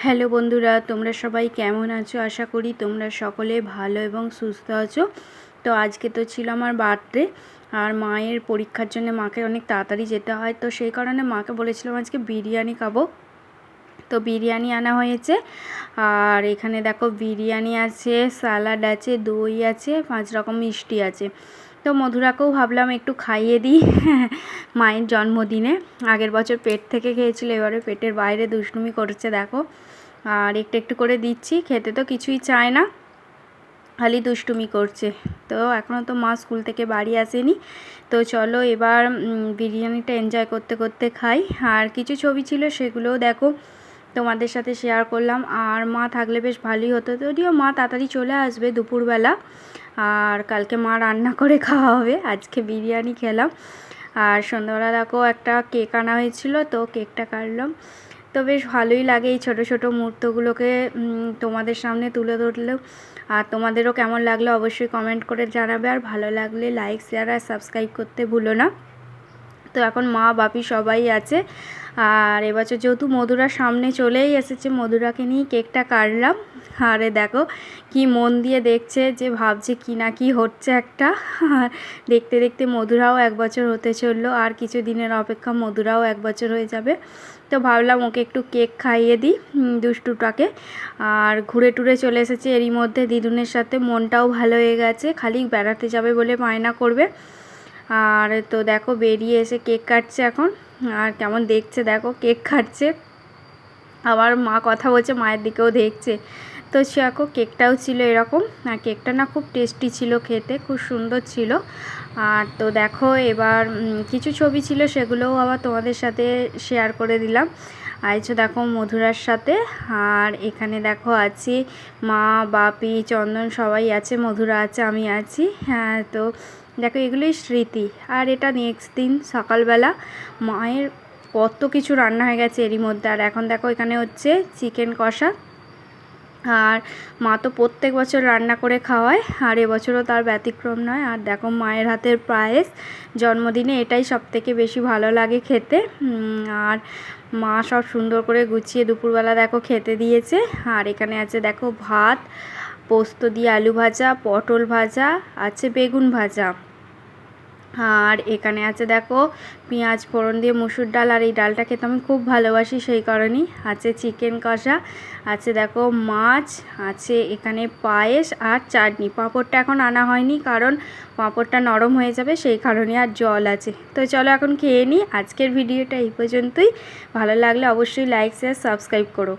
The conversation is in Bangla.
হ্যালো বন্ধুরা, তোমরা সবাই কেমন আছো? আশা করি তোমরা সকলে ভালো এবং সুস্থ আছো। তো আজকে তো ছিল আমার বার্থডে, আর মায়ের পরীক্ষার জন্য মাকে অনেক তাড়াতাড়ি যেতে হয়, তো সেই কারণে মাকে বলেছিলাম আজকে বিরিয়ানি খাবো। তো বিরিয়ানি আনা হয়েছে, আর এখানে দেখো বিরিয়ানি আছে, স্যালাড আছে, দই আছে, 5 রকম মিষ্টি আছে। তো মধুরাকেও ভাবলাম একটু খাইয়ে দিই মায়ের জন্মদিনে। আগের বছর পেট থেকে খেয়েছিল, এবারে পেটের বাইরে দুষ্টুমি করছে দেখো। আর একটু একটু করে দিচ্ছি, খেতে তো কিছুই চায় না, খালি দুষ্টুমি করছে। তো এখনও তো মা স্কুল থেকে বাড়ি আসেনি, তো চলো এবার বিরিয়ানিটা এনজয় করতে করতে খাই। আর কিছু ছবি ছিল, সেগুলোও দেখো তোমাদের সাথে শেয়ার করলাম। আর মা থাকলে বেশ ভালোই হতো, যদিও মা তাড়াতাড়ি চলে আসবে দুপুরবেলা, আর কালকে মা রান্না করে খাওয়া হবে। আজকে বিরিয়ানি খেলাম। আর সন্ধ্যাবেলা দেখো একটা কেক আনা হয়েছিল, তো কেকটা কাটলাম। তো বেশ ভালোই লাগে এই ছোটো ছোটো মুহূর্তগুলোকে তোমাদের সামনে তুলে ধরলেও। আর তোমাদেরও কেমন লাগলো অবশ্যই কমেন্ট করে জানাবে, আর ভালো লাগলে লাইক, শেয়ার আর সাবস্ক্রাইব করতে ভুলো না। তো এখন মা বাপি সবাই আছে। আর এবছর যেহেতু মধুরার সামনে চলেই এসেছে, মধুরাকে নিয়ে কেকটা কাটলাম। আরে দেখো কি মন দিয়ে দেখছে, যে ভাবছে কি না কি হচ্ছে একটা। আর দেখতে দেখতে মধুরাও 1 বছর হতে চললো, আর কিছু দিনের অপেক্ষা মধুরাও 1 বছর হয়ে যাবে। তো ভাবলাম ওকে একটু কেক খাইয়ে দিই দুষ্টুটাকে। আর ঘুরে টুরে চলে এসেছে এরই মধ্যে দিদুনের সাথে, মনটাও ভালো হয়ে গেছে, খালি বেড়াতে যাবে বলে বায়না করবে। আর তো দেখো বেরিয়ে এসে কেক কাটছে এখন, আর কেমন দেখছে দেখো কেক কাটছে, আবার মা কথা বলছে, মায়ের দিকেও দেখছে। তো দেখো কেকটাও ছিল এরকম, আর কেকটা না খুব টেস্টি ছিল, খেতে খুব সুন্দর ছিল। আর তো দেখো এবার কিছু ছবি ছিল, সেগুলোও আবার তোমাদের সাথে শেয়ার করে দিলাম। আইছো দেখো মধুরার সাথে। আর এখানে দেখো আছি মা, বাপি, চন্দন সবাই আছে, মধুরা আছে, আমি আছি। হ্যাঁ, তো দেখো এগুলোই স্মৃতি। আর এটা নেক্সট দিন সকালবেলা, মায়ের কত কিছু রান্না হয়ে গেছে এরই মধ্যে। আর এখন দেখো এখানে হচ্ছে চিকেন কষা। আর মা তো প্রত্যেক বছর রান্না করে খাওয়ায়, আর এবছরও তার ব্যতিক্রম নয়। আর দেখো মায়ের হাতের পায়েস, জন্মদিনে এটাই সবথেকে বেশি ভালো লাগে খেতে। আর মা সব সুন্দর করে গুছিয়ে দুপুরবেলা দেখো খেতে দিয়েছে। আর এখানে আছে দেখো ভাত, পোস্ত দিয়ে আলু ভাজা, পটল ভাজা, আছে বেগুন ভাজা। আর এখানে আছে দেখো পেঁয়াজ ফোড়ন দিয়ে মুসুর ডাল, আর এই ডালটা খেতে আমি খুব ভালোবাসি, সেই কারণেই। আছে চিকেন কষা, আছে দেখো মাছ, আছে এখানে পায়েস আর চাটনি। পাঁপড়টা এখন আনা হয়নি, কারণ পাঁপড়টা নরম হয়ে যাবে, সেই কারণে। আর জল আছে। তো চলো এখন খেয়ে নিই। আজকের ভিডিওটা এই পর্যন্তই। ভালো লাগলে অবশ্যই লাইক, শেয়ার, সাবস্ক্রাইব করো।